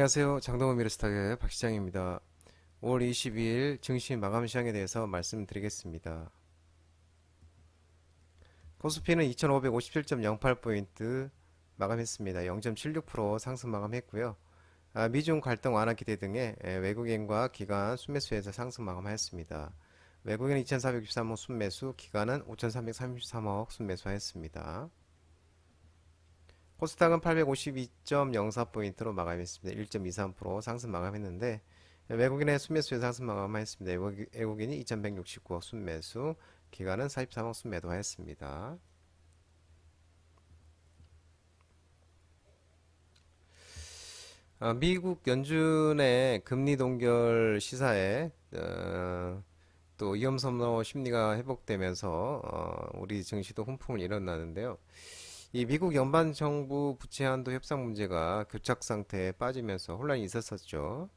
안녕하세요. 장동원 미래스탁의 박시장입니다. 5월 22일 증시 마감 시황에 대해서 말씀드리겠습니다. 코스피는 2557.08포인트 마감했습니다. 0.76% 상승 마감했고요. 미중 갈등 완화 기대 등의 외국인과 기관 순매수에서 상승 마감하였습니다. 외국인은 2463억 순매수, 기관은 5333억 순매수하였습니다. 코스닥은 852.04포인트로 마감했습니다. 1.23% 상승 마감했는데 외국인의 순매수에 상승 마감하였습니다. 외국인이 2169억 순매수, 기관은 43억 순매도하였습니다. 미국 연준의 금리 동결 시사에 또 위험선호 심리가 회복되면서 우리 증시도 훈풍을 일어나는데요. 이 미국 연방정부 부채 한도 협상 문제가 교착 상태에 빠지면서 혼란이 있었었죠.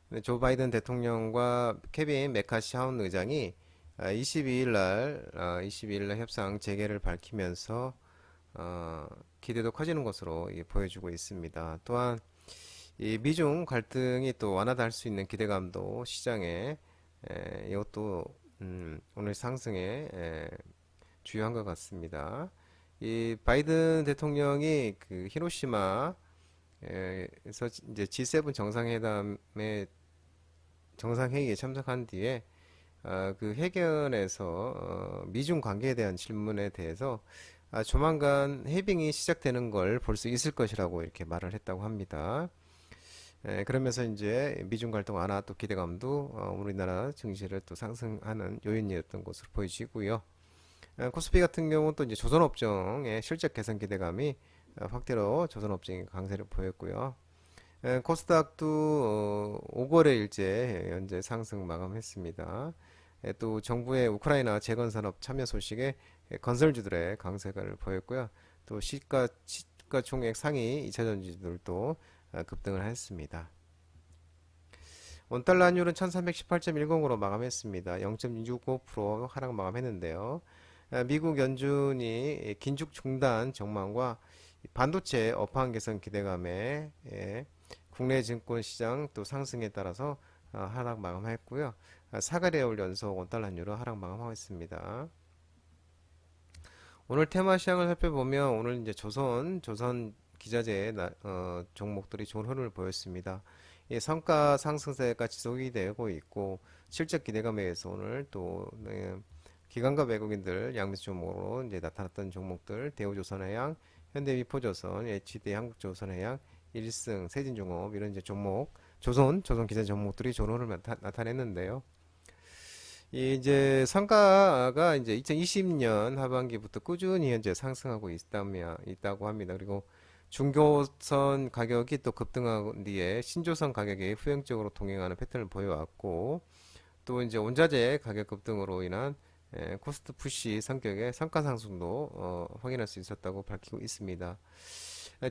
근데 조 바이든 대통령과 케빈 메카시 하원 의장이 22일 날 협상 재개를 밝히면서 기대도 커지는 것으로 보여주고 있습니다. 또한 이 미중 갈등이 또 완화될 수 있는 기대감도 시장에 이것도 오늘 상승에 주요한 것 같습니다. 이 바이든 대통령이 그 히로시마에서 이제 G7 정상회의에 참석한 뒤에 그 회견에서 미중 관계에 대한 질문에 대해서 조만간 해빙이 시작되는 걸 볼 수 있을 것이라고 이렇게 말을 했다고 합니다. 그러면서 이제 미중 갈등 완화 또 기대감도 우리나라 증시를 또 상승하는 요인이었던 것으로 보여지고요. 코스피 같은 경우는 또 이제 조선업종의 실적 개선 기대감이 확대로 조선업종의 강세를 보였고요. 코스닥도 5거래일째 현재 상승 마감했습니다. 또 정부의 우크라이나 재건산업 참여 소식에 건설주들의 강세를 보였고요. 또 시가 총액 상위 2차전지들도 급등을 했습니다. 원달러 환율은 1318.10으로 마감했습니다. 0.665% 하락 마감했는데요. 미국 연준이 긴축 중단 전망과 반도체 업황 개선 기대감에 국내 증권 시장 또 상승에 따라서 하락 마감했고요. 4거래일 연속 원달러 환율은 하락 마감하고 있습니다. 오늘 테마 시장을 살펴보면 오늘 이제 조선 기자재 종목들이 좋은 흐름을 보였습니다. 성과 상승세가 지속이 되고 있고 실적 기대감에 의해서 오늘 또 기관과 외국인들 양매수 종목으로 이제 나타났던 종목들 대우조선해양, 현대미포조선, HD 한국조선해양, 일승, 세진중업 이런 이제 종목 조선 기자 종목들이 좋은 흐름을 나타냈는데요. 이제 성과가 이제 2020년 하반기부터 꾸준히 현재 상승하고 있다고 합니다. 그리고 중고선 가격이 또 급등한 뒤에 신조선 가격이 후행적으로 동행하는 패턴을 보여왔고 또 이제 원자재 가격 급등으로 인한 코스트 푸시 성격의 성과 상승도 확인할 수 있었다고 밝히고 있습니다.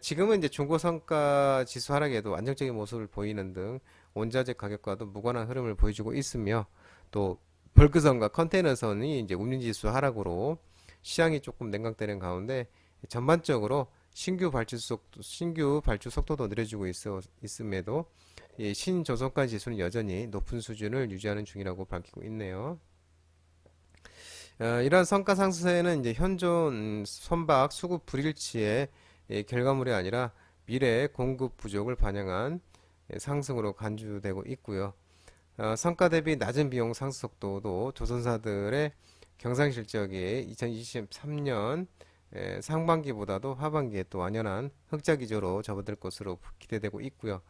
지금은 이제 중고성과 지수 하락에도 안정적인 모습을 보이는 등 원자재 가격과도 무관한 흐름을 보여주고 있으며 또 벌크선과 컨테이너선이 이제 운임지수 하락으로 시장이 조금 냉각되는 가운데 전반적으로 신규 발주 속도도 느려지고 있음에도 이 신조선가 지수는 여전히 높은 수준을 유지하는 중이라고 밝히고 있네요. 이러한 성과 상승세는 이제 현존 선박 수급 불일치의 결과물이 아니라 미래 공급 부족을 반영한 상승으로 간주되고 있고요. 성과 대비 낮은 비용 상승 속도도 조선사들의 경상 실적이 2023년 상반기보다도 하반기에 또 완연한 흑자 기조로 접어들 것으로 기대되고 있고요.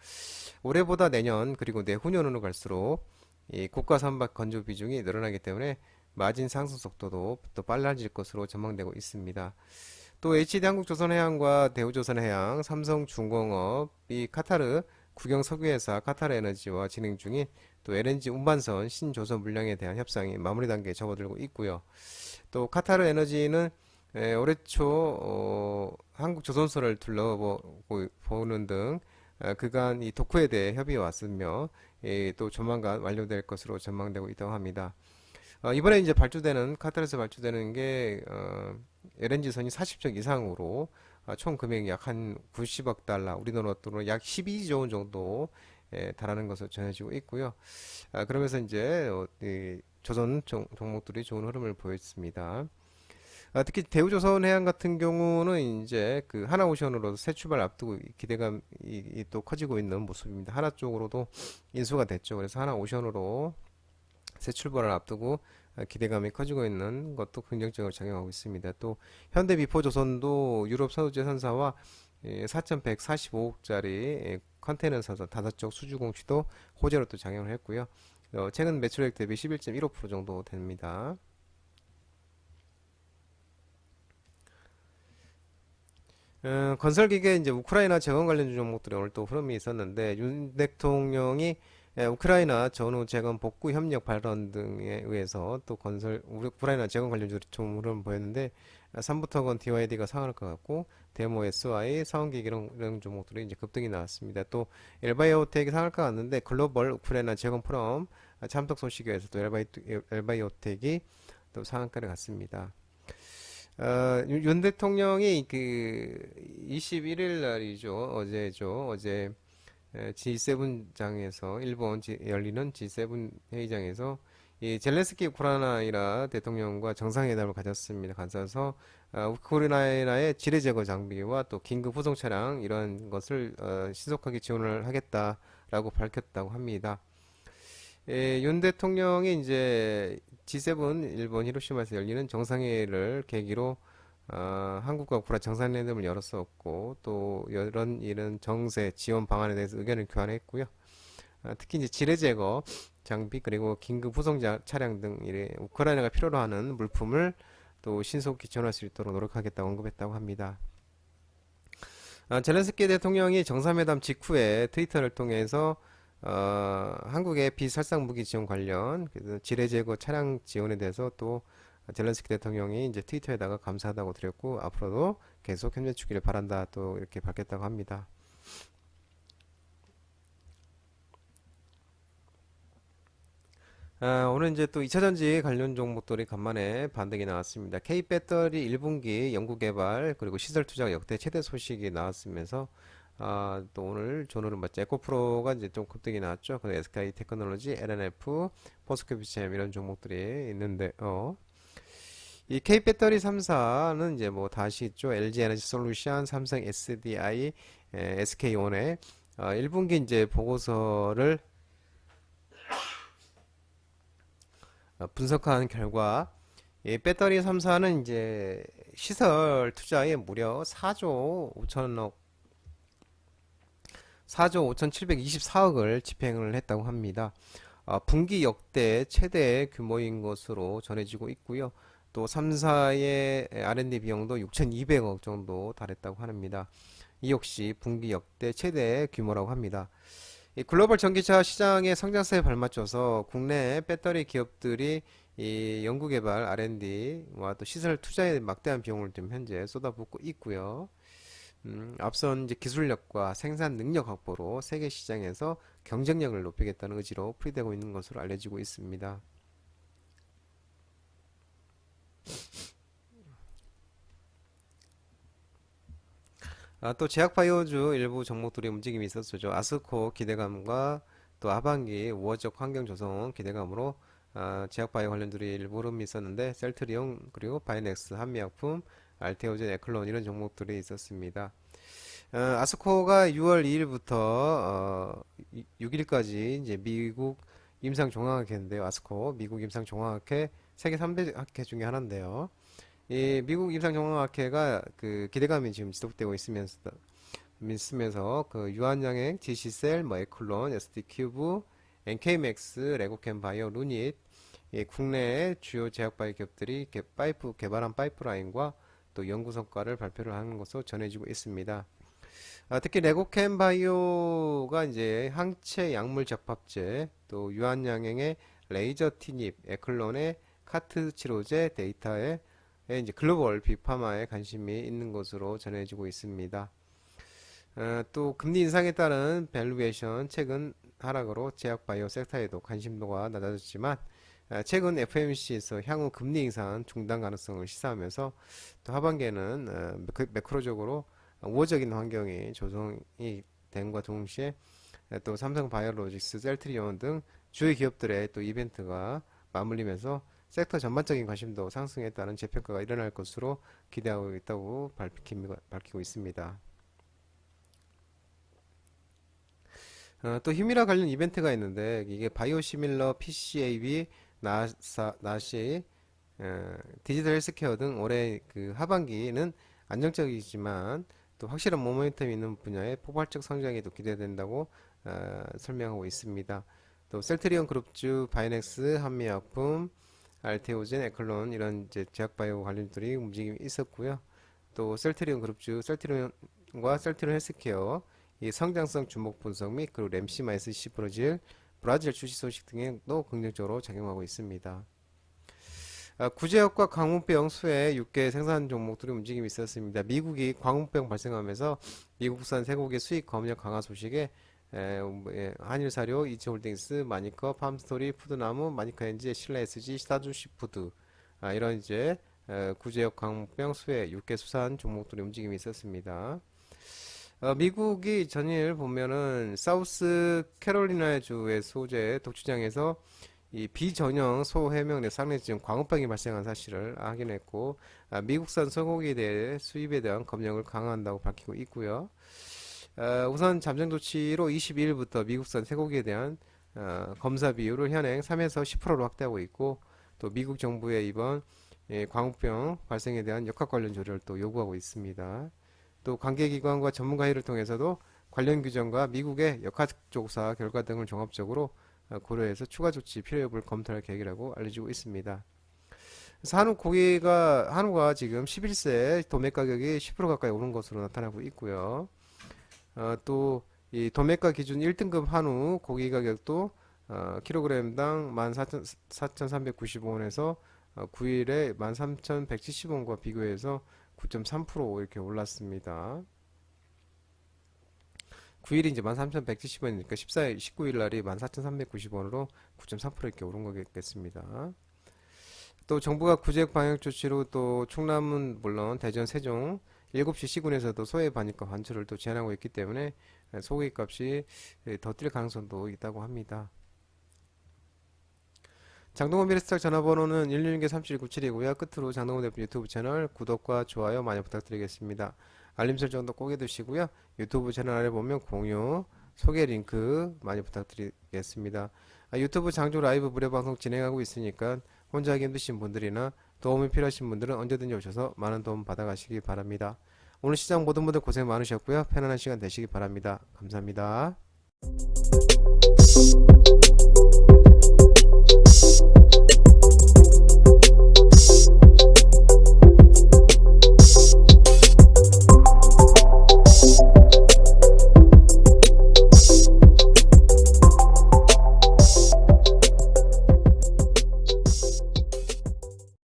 올해보다 내년 그리고 내후년으로 갈수록 이 고가 선박 건조 비중이 늘어나기 때문에 마진 상승 속도도 또 빨라질 것으로 전망되고 있습니다. 또 HD 한국조선해양과 대우조선해양, 삼성중공업이 카타르 국영 석유회사 카타르에너지와 진행 중인 또 LNG 운반선 신조선 물량에 대한 협상이 마무리 단계에 접어들고 있고요. 또 카타르에너지는 올해 초 한국조선소를 둘러보는 등 그간 이 독후에 대해 협의해 왔으며 또 조만간 완료될 것으로 전망되고 있다고 합니다. 이번에 이제 카타르에서 발주되는 게 LNG선이 40척 이상으로 총 금액이 약 한 90억 달러, 우리 돈으로 약 12조 원 정도에 달하는 것으로 전해지고 있고요. 그러면서 이제 이 조선 종목들이 좋은 흐름을 보였습니다. 특히 대우조선해양 같은 경우는 이제 그 하나오션으로 새 출발 앞두고 기대감이 또 커지고 있는 모습입니다. 하나 쪽으로도 인수가 됐죠. 그래서 하나오션으로 새 출발을 앞두고 기대감이 커지고 있는 것도 긍정적으로 작용하고 있습니다. 또 현대미포조선도 유럽 선두제 선사와 4,145억짜리 컨테이너 사서 다섯 쪽 수주 공시도 호재로 또 작용을 했고요. 최근 매출액 대비 11.15% 정도 됩니다. 건설기계 이제 우크라이나 재건 관련 종목들이 오늘 또 흐름이 있었는데 윤 대통령이 우크라이나 전후 재건 복구 협력 발언 등에 의해서 또 우크라이나 재건 관련주로 좀 흐름 보였는데 삼부터건 DYD가 상할 것 같고 데모 SY 사원기기 이런 종목들이 이제 급등이 나왔습니다. 또 엘바이오텍이 상할 것 같는데 글로벌 우크라이나 재건 포럼 참석 소식에서 또 엘바이오텍이 또 상한가를 갔습니다. 윤 대통령이 그 21일 날이죠. 어제죠. 어제 G7장에서 열리는 G7 회의장에서 이 젤렌스키 우크라이나 대통령과 정상회담을 가졌습니다. 가져서 우크라이나의 지뢰 제거 장비와 또 긴급 후송 차량 이런 것을 신속하게 지원을 하겠다라고 밝혔다고 합니다. 윤 대통령이 이제 G7 일본 히로시마에서 열리는 정상회의를 계기로 한국과 우크라 정상회담을 열었었고 또 이런 정세 지원 방안에 대해서 의견을 교환했고요. 특히 이제 지뢰 제거 장비 그리고 긴급 후송 차량 등 우크라이나가 필요로 하는 물품을 또 신속히 지원할 수 있도록 노력하겠다고 언급했다고 합니다. 젤렌스키 대통령이 정상회담 직후에 트위터를 통해서 한국의 비살상 무기 지원 관련 지뢰 제거 차량 지원에 대해서 또 젤렌스키 대통령이 이제 트위터에다가 감사하다고 드렸고 앞으로도 계속 협력 주기를 바란다 또 이렇게 밝혔다고 합니다. 오늘 이제 또 2차전지 관련 종목들이 간만에 반등이 나왔습니다. K배터리 1분기 연구개발 그리고 시설 투자가 역대 최대 소식이 나왔으면서 또 오늘 존으로 맞죠. 에코프로가 이제 좀 급등이 나왔죠. 그리고 SK 테크놀로지, LNF, 포스코비치엠 이런 종목들이 있는데 이 K배터리 3사는 이제 뭐 다시 있죠. LG 에너지 솔루션, 삼성 SDI, SK온의 1분기 이제 보고서를 분석한 결과 이 배터리 3사는 이제 시설 투자에 무려 4조 5,724억을 집행을 했다고 합니다. 분기 역대 최대 규모인 것으로 전해지고 있고요. 또 3사의 R&D 비용도 6,200억 정도 달했다고 합니다. 이 역시 분기 역대 최대 규모라고 합니다. 이 글로벌 전기차 시장의 성장세에 발맞춰서 국내 배터리 기업들이 이 연구개발 R&D와 또 시설 투자에 막대한 비용을 좀 현재 쏟아붓고 있고요. 앞선 이제 기술력과 생산 능력 확보로 세계 시장에서 경쟁력을 높이겠다는 의지로 풀이되고 있는 것으로 알려지고 있습니다. 또 제약바이오주 일부 종목들이 움직임이 있었죠. 아스코 기대감과 또 하반기 우호적 환경 조성 기대감으로 제약바이오 관련들이 일부 흐름이 있었는데 셀트리온 그리고 바이넥스 한미약품 알테오젠 에클론 이런 종목들이 있었습니다. 아스코가 6월 2일부터 6일까지 이제 미국 임상종합학회인데요. 아스코 미국 임상종합학회 세계 3대 학회 중에 하나인데요. 이 미국 임상종합학회가 그 기대감이 지금 지속되고 있으면서 그 유한양행, GC셀, 뭐 에클론, SD큐브, NK맥스, 레고캠 바이오, 루닛 이 국내의 주요 제약바이오 기업들이 개발한 파이프라인과 또 연구 성과를 발표를 하는 것으로 전해지고 있습니다. 특히 레고캠 바이오가 이제 항체 약물 적합제, 또 유한양행의 레이저 티닙, 에클론의 카트 치료제 데이터에 이제 글로벌 빅파마에 관심이 있는 것으로 전해지고 있습니다. 또 금리 인상에 따른 밸류에이션 최근 하락으로 제약 바이오 섹터에도 관심도가 낮아졌지만 최근 FOMC에서 향후 금리 인상 중단 가능성을 시사하면서 또 하반기에는 매크로적으로 우호적인 환경이 조성이 됨과 동시에 또 삼성바이오로직스, 셀트리온 등 주요 기업들의 또 이벤트가 맞물리면서 섹터 전반적인 관심도 상승에 따른 재평가가 일어날 것으로 기대하고 있다고 밝히고 있습니다. 또 힘이라 관련 이벤트가 있는데 이게 바이오시밀러, PCAB, 나시, 디지털 헬스케어 등 올해 그 하반기는 안정적이지만 또 확실한 모멘텀이 있는 분야의 폭발적 성장이 또 기대된다고 설명하고 있습니다. 또 셀트리온 그룹주, 바이넥스, 한미약품, 알테오젠, 에클론 이런 이제 제약바이오 관련들이 움직임이 있었고요. 또 셀트리온 그룹주, 셀트리온과 셀트리온 헬스케어 이 성장성 주목 분석 및 그리고 램시마이스 시브로질, 브라질 출시 소식 등에도 긍정적으로 작용하고 있습니다. 구제역과 광우병 수혜 6개 생산 종목들이 움직임이 있었습니다. 미국이 광우병 발생하면서 미국산 쇠고기 수입 검역 강화 소식에 한일사료, 이츠홀딩스, 마니커, 팜스토리, 푸드나무, 마니커엔지, 신라SG, 시다주시푸드 이런 이제 구제역 광우병 수혜 6개 수산 종목들이 움직임이 있었습니다. 미국이 전일 보면은 사우스 캐롤리나 주의 소재 독주장에서 이 비전형 소해명 내 상례증 광우병이 발생한 사실을 확인했고 미국산 소고기에 대해 수입에 대한 검역을 강화한다고 밝히고 있고요. 우선 잠정 조치로 22일부터 미국산 쇠고기에 대한 검사 비율을 현행 3에서 10%로 확대하고 있고 또 미국 정부의 이번 광우병 발생에 대한 역학 관련 조례를 또 요구하고 있습니다. 또 관계기관과 전문가 회의를 통해서도 관련 규정과 미국의 역학조사 결과 등을 종합적으로 고려해서 추가 조치 필요 여부를 검토할 계획이라고 알려지고 있습니다. 그래서 한우가 지금 11세 도매 가격이 10% 가까이 오른 것으로 나타나고 있고요. 또 이 도매가 기준 1등급 한우 고기 가격도 킬로그램당 14,395원에서 9일에 13,170원과 비교해서 9.3% 이렇게 올랐습니다. 9일이 이제 13,170원이니까 19일 날이 14,390원으로 9.3% 이렇게 오른 거겠습니다. 또 정부가 구제역 방역 조치로 또 충남은 물론 대전, 세종 7시 시군에서도 소해 반입과 반출을 또 제한하고 있기 때문에 소고기 값이 더 뛸 가능성도 있다고 합니다. 장동건 미래스탁 전화번호는 116-3797이고요. 끝으로 장동건 대표 유튜브 채널 구독과 좋아요 많이 부탁드리겠습니다. 알림 설정도 꼭 해두시고요. 유튜브 채널 아래 보면 공유, 소개 링크 많이 부탁드리겠습니다. 유튜브 장조 라이브 무료 방송 진행하고 있으니까 혼자 하기 힘드신 분들이나 도움이 필요하신 분들은 언제든지 오셔서 많은 도움 받아가시기 바랍니다. 오늘 시장 모든 분들 고생 많으셨고요. 편안한 시간 되시기 바랍니다. 감사합니다.